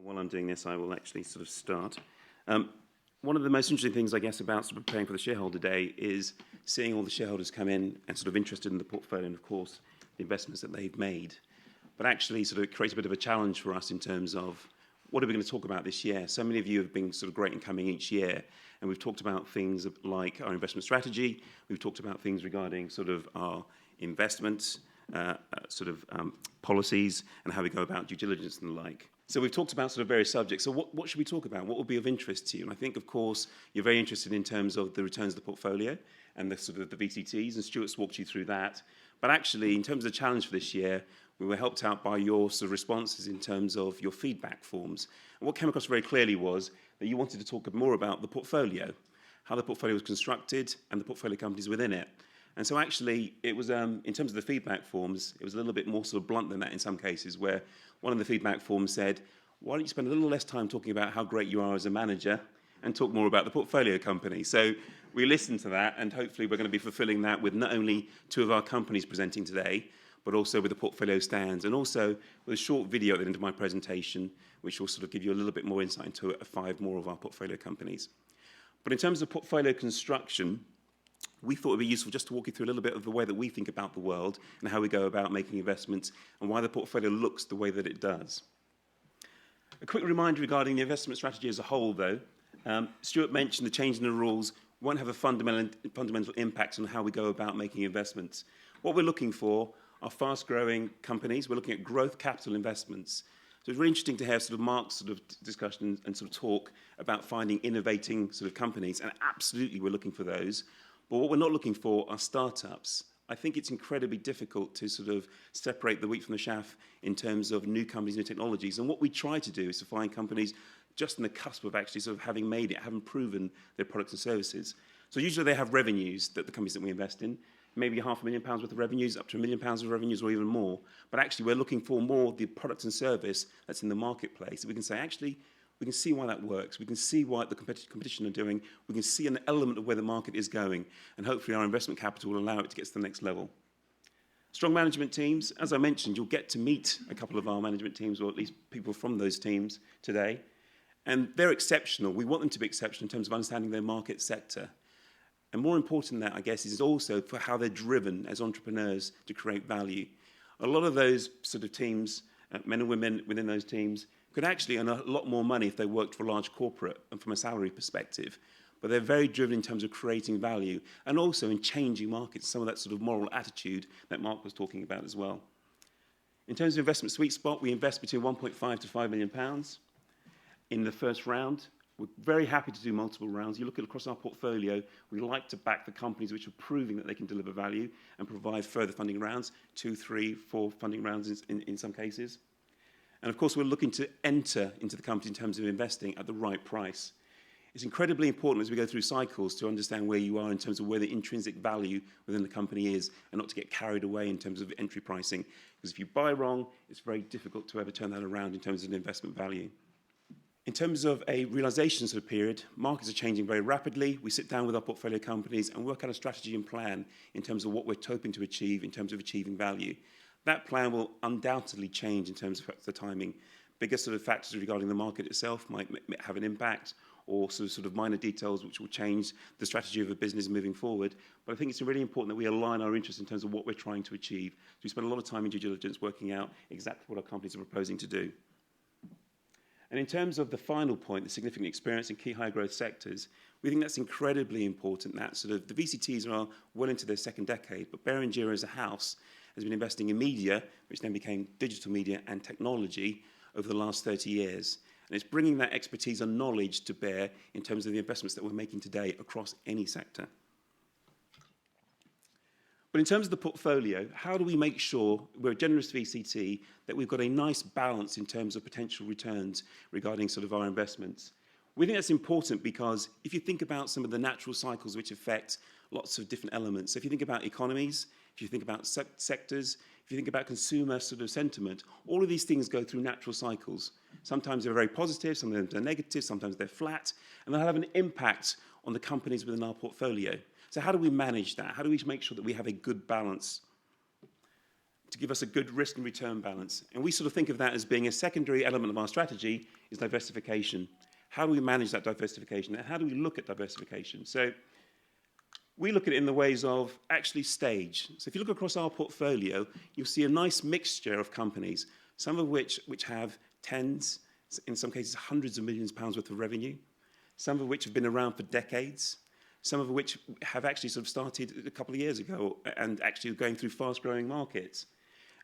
While I'm doing this, I will actually sort of start. One of the most interesting things, I guess, about sort of preparing for the shareholder day is seeing all the shareholders come in and sort of interested in the portfolio and, of course, the investments that they've made. But actually, sort of creates a bit of a challenge for us in terms of what are we going to talk about this year? So many of you have been sort of great in coming each year, and we've talked about things like our investment strategy. We've talked about things regarding sort of our investments, policies, and how we go about due diligence and the like. So we've talked about sort of various subjects. So what should we talk about? What will be of interest to you? And I think, of course, you're very interested in terms of the returns of the portfolio and the sort of the VCTs, and Stuart's walked you through that. But actually, in terms of the challenge for this year, we were helped out by your sort of responses in terms of your feedback forms. And what came across very clearly was that you wanted to talk more about the portfolio, how the portfolio was constructed, and the portfolio companies within it. And so actually, it was, in terms of the feedback forms, it was a little bit more sort of blunt than that in some cases, where one of the feedback forms said, why don't you spend a little less time talking about how great you are as a manager and talk more about the portfolio company? So we listened to that, and hopefully we're going to be fulfilling that with not only two of our companies presenting today, but also with the portfolio stands, and also with a short video at the end of my presentation, which will sort of give you a little bit more insight into 5 more of our portfolio companies. But in terms of portfolio construction, we thought it would be useful just to walk you through a little bit of the way that we think about the world and how we go about making investments and why the portfolio looks the way that it does. A quick reminder regarding the investment strategy as a whole, though. Stuart mentioned the change in the rules won't have a fundamental impact on how we go about making investments. What we're looking for are fast-growing companies. We're looking at growth capital investments. So it's really interesting to have sort of Mark's sort of discussion and sort of talk about finding innovating sort of companies, and absolutely we're looking for those. But what we're not looking for are startups. I think it's incredibly difficult to sort of separate the wheat from the chaff in terms of new companies, new technologies. And what we try to do is to find companies just on the cusp of actually sort of having made it, having proven their products and services. So usually they have revenues that the companies that we invest in, maybe £500,000 worth of revenues, up to £1 million of revenues, or even more. But actually we're looking for more the product and service that's in the marketplace. We can say, actually, we can see why that works. We can see why the competition are doing. We can see an element of where the market is going. And hopefully our investment capital will allow it to get to the next level. Strong management teams. As I mentioned, you'll get to meet a couple of our management teams, or at least people from those teams today. And they're exceptional. We want them to be exceptional in terms of understanding their market sector. And more important than that, I guess, is also for how they're driven as entrepreneurs to create value. A lot of those sort of teams, men and women within those teams, could actually earn a lot more money if they worked for a large corporate and from a salary perspective. But they're very driven in terms of creating value and also in changing markets, some of that sort of moral attitude that Mark was talking about as well. In terms of investment sweet spot, we invest between £1.5 to £5 million in the first round. We're very happy to do multiple rounds. You look at across our portfolio, we like to back the companies which are proving that they can deliver value and provide further funding rounds, 2, 3, 4 funding rounds in some cases. And of course, we're looking to enter into the company in terms of investing at the right price. It's incredibly important as we go through cycles to understand where you are in terms of where the intrinsic value within the company is, and not to get carried away in terms of entry pricing. Because if you buy wrong, it's very difficult to ever turn that around in terms of investment value. In terms of a realization sort of period, markets are changing very rapidly. We sit down with our portfolio companies and work out a strategy and plan in terms of what we're hoping to achieve in terms of achieving value. That plan will undoubtedly change in terms of the timing. Bigger sort of factors regarding the market itself might have an impact, or sort of minor details which will change the strategy of a business moving forward. But I think it's really important that we align our interests in terms of what we're trying to achieve. So we spend a lot of time in due diligence working out exactly what our companies are proposing to do. And in terms of the final point, the significant experience in key high growth sectors, we think that's incredibly important. That sort of the VCTs are well into their second decade, but Beringer as a house has been investing in media, which then became digital media and technology over the last 30 years. And it's bringing that expertise and knowledge to bear in terms of the investments that we're making today across any sector. But in terms of the portfolio, how do we make sure we're a generous VCT, that we've got a nice balance in terms of potential returns regarding sort of our investments? We think that's important because if you think about some of the natural cycles which affect lots of different elements, so if you think about economies, if you think about sectors, if you think about consumer sort of sentiment, all of these things go through natural cycles. Sometimes they're very positive, sometimes they're negative, sometimes they're flat, and they'll have an impact on the companies within our portfolio. So how do we manage that? How do we make sure that we have a good balance? to give us a good risk and return balance. And we sort of think of that as being a secondary element of our strategy is diversification. How do we manage that diversification? And how do we look at diversification? So we look at it in the ways of actually stage. So if you look across our portfolio, you'll see a nice mixture of companies, some of which have tens, in some cases hundreds of millions of pounds worth of revenue, some of which have been around for decades, some of which have actually sort of started a couple of years ago and actually are going through fast-growing markets.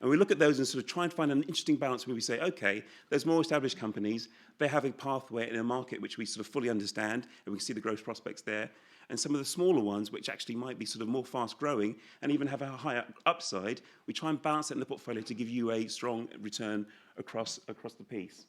And we look at those and sort of try and find an interesting balance where we say, okay, there's more established companies, they have a pathway in a market which we sort of fully understand, and we can see the growth prospects there. And some of the smaller ones, which actually might be sort of more fast-growing and even have a higher upside, we try and balance it in the portfolio to give you a strong return across the piece.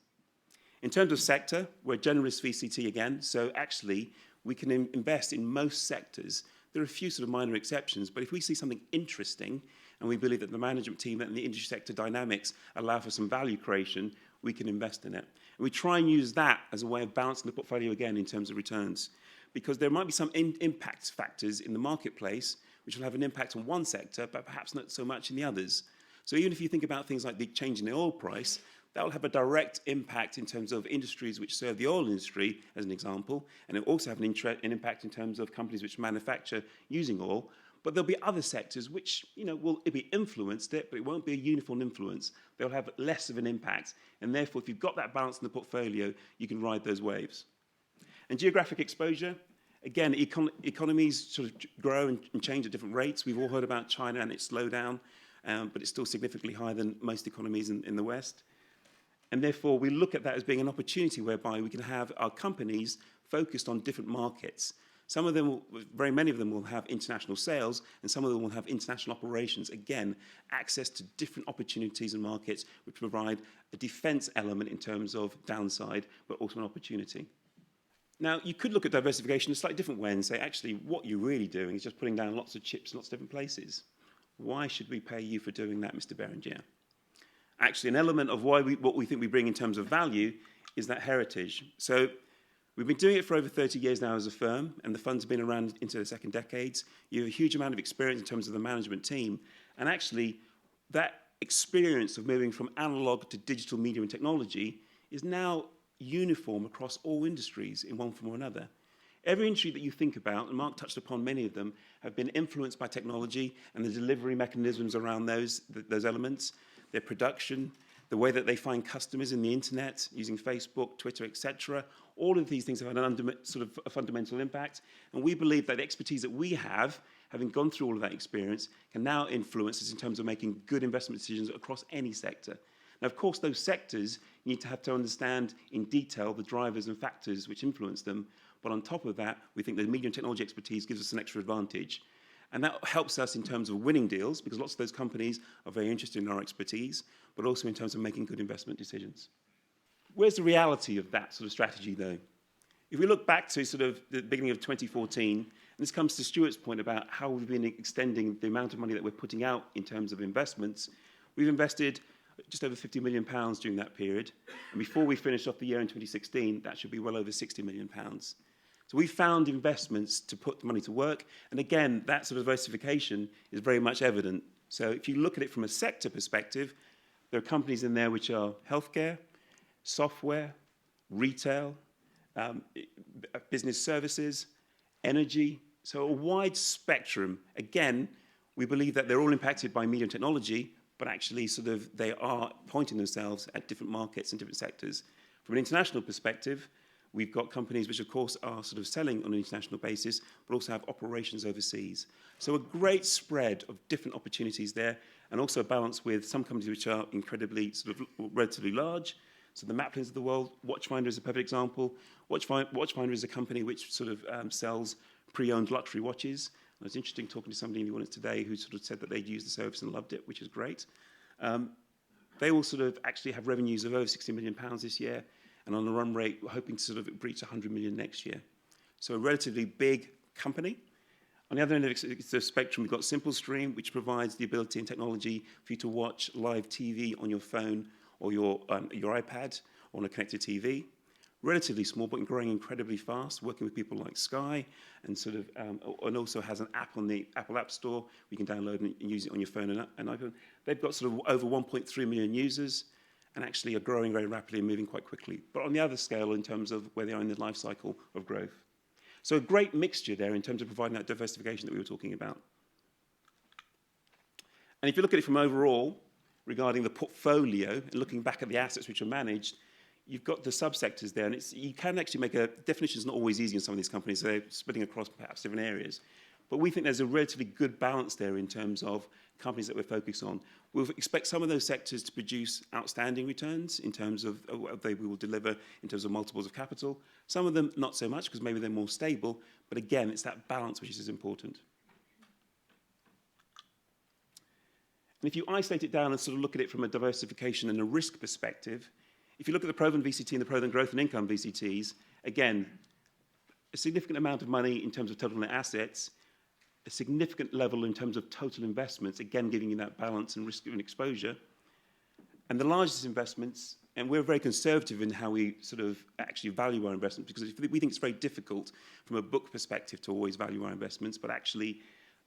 In terms of sector, we're a generalist VCT again, so actually we can invest in most sectors. There are a few sort of minor exceptions, but if we see something interesting and we believe that the management team and the industry sector dynamics allow for some value creation, we can invest in it. And we try and use that as a way of balancing the portfolio again in terms of returns, because there might be some impact factors in the marketplace which will have an impact on one sector, but perhaps not so much in the others. So even if you think about things like the change in the oil price, that will have a direct impact in terms of industries which serve the oil industry, as an example, and it will also have an impact in terms of companies which manufacture using oil. But there'll be other sectors which, will be influenced it, but it won't be a uniform influence. They'll have less of an impact, and therefore, if you've got that balance in the portfolio, you can ride those waves. And geographic exposure, again, economies sort of grow and change at different rates. We've all heard about China and its slowdown, but it's still significantly higher than most economies in the West. And therefore, we look at that as being an opportunity whereby we can have our companies focused on different markets. Some of them, very many of them will have international sales, and some of them will have international operations. Again, access to different opportunities and markets which provide a defense element in terms of downside, but also an opportunity. Now, you could look at diversification in a slightly different way and say, actually, what you're really doing is just putting down lots of chips in lots of different places. Why should we pay you for doing that, Mr. Berengier? Actually, an element of what we think we bring in terms of value is that heritage. So we've been doing it for over 30 years now as a firm, and the fund's been around into the second decades. You have a huge amount of experience in terms of the management team, and actually that experience of moving from analog to digital media and technology is now uniform across all industries in one form or another. Every industry that you think about, and Mark touched upon many of them, have been influenced by technology and the delivery mechanisms around those elements, their production, the way that they find customers in the internet, using Facebook, Twitter, etc. All of these things have had a fundamental impact. And we believe that the expertise that we have, having gone through all of that experience, can now influence us in terms of making good investment decisions across any sector. Now, of course, those sectors you need to have to understand in detail the drivers and factors which influence them. But on top of that, we think the media and technology expertise gives us an extra advantage. And that helps us in terms of winning deals, because lots of those companies are very interested in our expertise, but also in terms of making good investment decisions. Where's the reality of that sort of strategy, though? If we look back to sort of the beginning of 2014, and this comes to Stuart's point about how we've been extending the amount of money that we're putting out in terms of investments, we've invested just over £50 million during that period. And before we finish off the year in 2016, that should be well over £60 million. So we found investments to put the money to work. And again, that sort of diversification is very much evident. So if you look at it from a sector perspective, there are companies in there which are healthcare, software, retail, business services, energy. So a wide spectrum. Again, we believe that they're all impacted by media and technology, but actually they are pointing themselves at different markets and different sectors. From an international perspective, we've got companies which, of course, are sort of selling on an international basis, but also have operations overseas. So a great spread of different opportunities there, and also a balance with some companies which are incredibly relatively large. So the Maplins of the world, Watchfinder is a perfect example. Watchfinder is a company which sells pre-owned luxury watches. And it was interesting talking to somebody in the audience today who said that they'd used the service and loved it, which is great. They will actually have revenues of over £60 million this year, and on the run rate, we're hoping to breach 100 million next year. So a relatively big company. On the other end of the spectrum, we've got SimpleStream, which provides the ability and technology for you to watch live TV on your phone or your iPad or on a connected TV. relatively small, but growing incredibly fast, working with people like Sky, and and also has an app on the Apple App Store. You can download and use it on your phone and iPhone. They've got sort of over 1.3 million users, and actually are growing very rapidly and moving quite quickly. But on the other scale, in terms of where they are in the life cycle of growth. So a great mixture there in terms of providing that diversification that we were talking about. And if you look at it from overall, regarding the portfolio, and looking back at the assets which are managed, you've got the subsectors there, and you can actually make a definition. Is not always easy in some of these companies. So they're splitting across perhaps different areas. But we think there's a relatively good balance there in terms of companies that we're focused on. We'll expect some of those sectors to produce outstanding returns in terms of what we will deliver in terms of multiples of capital. Some of them not so much because maybe they're more stable. But again, it's that balance which is important. And if you isolate it down and sort of look at it from a diversification and a risk perspective, if you look at the ProVen VCT and the ProVen Growth and Income VCTs, again, a significant amount of money in terms of total net assets, a significant level in terms of total investments, again, giving you that balance and risk and exposure. And the largest investments, and we're very conservative in how we sort of actually value our investments, because we think it's very difficult from a book perspective to always value our investments, but actually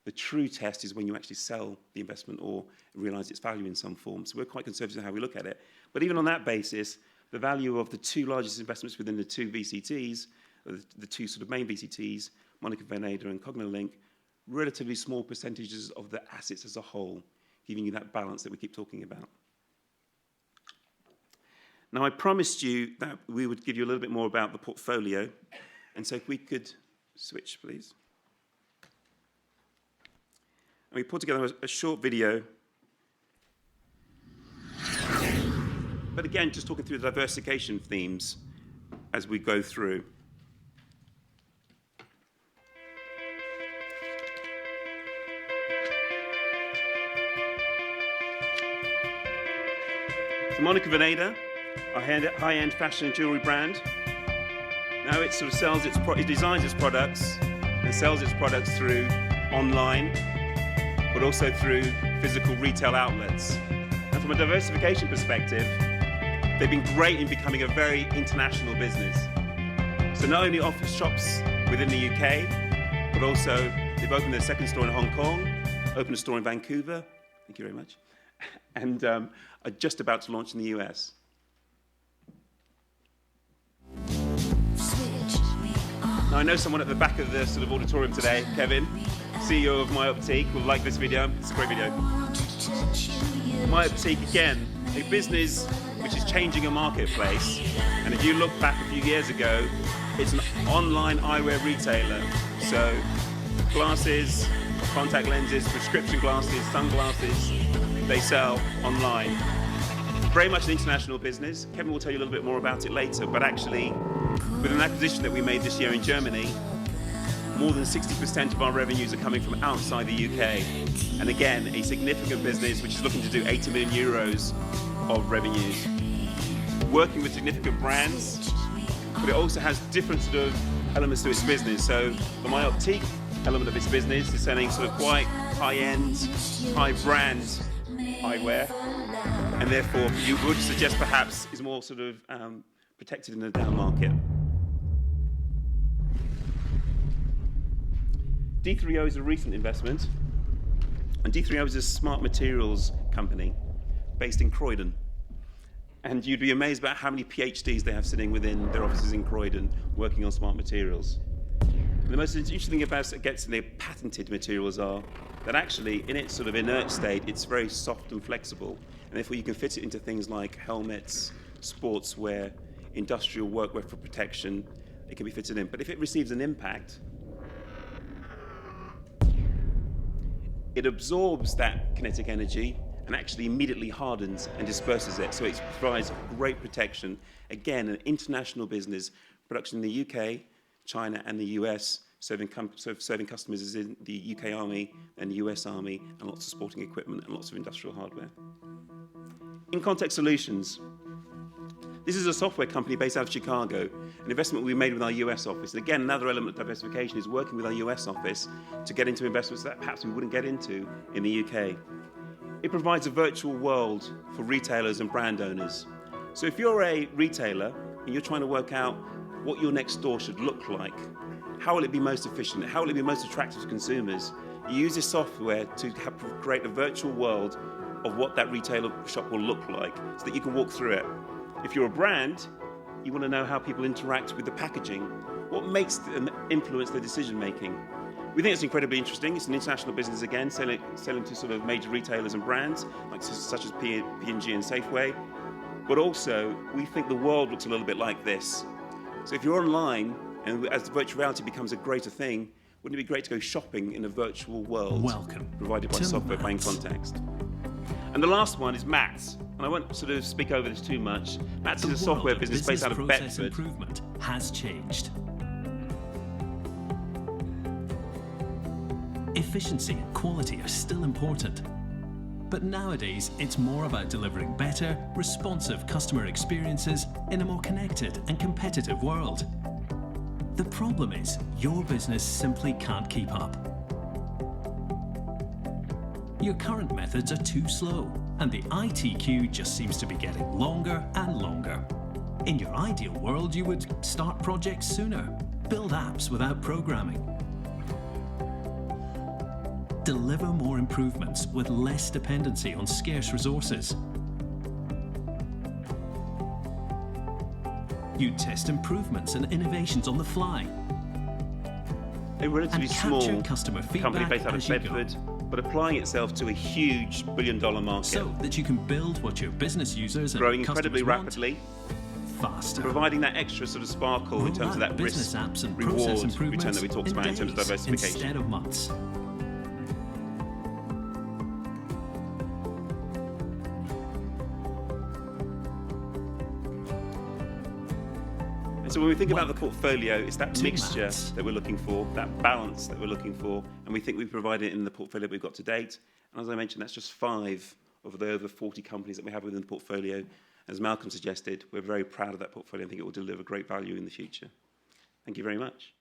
the true test is when you actually sell the investment or realize its value in some form. So we're quite conservative in how we look at it. But even on that basis, the value of the two largest investments within the two VCTs, the two sort of main VCTs, Monica Veneda and Cognolink, relatively small percentages of the assets as a whole, giving you that balance that we keep talking about. Now, I promised you that we would give you a little bit more about the portfolio. And so if we could switch, please. And we put together a short video. But again, just talking through the diversification themes as we go through. So Monica Veneda, our high-end fashion and jewelry brand. Now it sort of sells it designs its products and sells its products through online, but also through physical retail outlets. And from a diversification perspective, they've been great in becoming a very international business. So not only offer shops within the UK, but also they've opened their second store in Hong Kong, opened a store in Vancouver, thank you very much, and are just about to launch in the US. Now I know someone at the back of the sort of auditorium today, Kevin, CEO of My Optique, will like this video. It's a great video. My Optique, again, a business which is changing a marketplace. And if you look back a few years ago, it's an online eyewear retailer. So glasses, contact lenses, prescription glasses, sunglasses, they sell online. Very much an international business. Kevin will tell you a little bit more about it later, but actually, with an acquisition that we made this year in Germany, more than 60% of our revenues are coming from outside the UK. And again, a significant business which is looking to do 80 million euros of revenues. Working with significant brands, but it also has different sort of elements to its business. So the My Optique element of its business is selling sort of quite high-end, high-brand eyewear, and therefore you would suggest perhaps is more sort of protected in the down market. D3O is a recent investment, and D3O is a smart materials company based in Croydon. And you'd be amazed about how many PhDs they have sitting within their offices in Croydon working on smart materials. And the most interesting thing about it gets in their patented materials are that actually in its sort of inert state, it's very soft and flexible, and therefore you can fit it into things like helmets, sportswear, industrial workwear for protection. It can be fitted in. But if it receives an impact, it absorbs that kinetic energy and actually immediately hardens and disperses it. So it provides great protection. Again, an international business, production in the UK, China, and the US, serving customers is in the UK Army and the US Army, and lots of sporting equipment and lots of industrial hardware. In Context Solutions, this is a software company based out of Chicago, an investment we made with our US office. And again, another element of diversification is working with our US office to get into investments that perhaps we wouldn't get into in the UK. It provides a virtual world for retailers and brand owners. So if you're a retailer and you're trying to work out what your next store should look like, how will it be most efficient, how will it be most attractive to consumers, you use this software to create a virtual world of what that retailer shop will look like so that you can walk through it. If you're a brand, you want to know how people interact with the packaging, what makes and influence their decision making. We think it's incredibly interesting. It's an international business again, selling to sort of major retailers and brands such as P&G and Safeway. But also, we think the world looks a little bit like this. So if you're online, and as virtual reality becomes a greater thing, wouldn't it be great to go shopping in a virtual world provided by software by Context? And the last one is Mats. And I won't sort of speak over this too much. Mats is a software business based out of Bedford. Improvement has changed. Efficiency and quality are still important. But nowadays, it's more about delivering better, responsive customer experiences in a more connected and competitive world. The problem is, your business simply can't keep up. Your current methods are too slow, and the IT queue just seems to be getting longer and longer. In your ideal world, you would start projects sooner, build apps without programming, deliver more improvements with less dependency on scarce resources. You'd test improvements and innovations on the fly. A relatively small customer company based out of Bedford, but applying itself to a huge billion-dollar market. So that you can build what your business users and growing incredibly want rapidly, faster. Providing that extra sort of sparkle in terms of that risk apps and reward return that we talked about in terms of diversification. Instead of months. So when we think about the portfolio, it's that mixture that we're looking for, that balance that we're looking for, and we think we've provided it in the portfolio we've got to date. And as I mentioned, that's just 5 of the over 40 companies that we have within the portfolio. As Malcolm suggested, we're very proud of that portfolio and think it will deliver great value in the future. Thank you very much.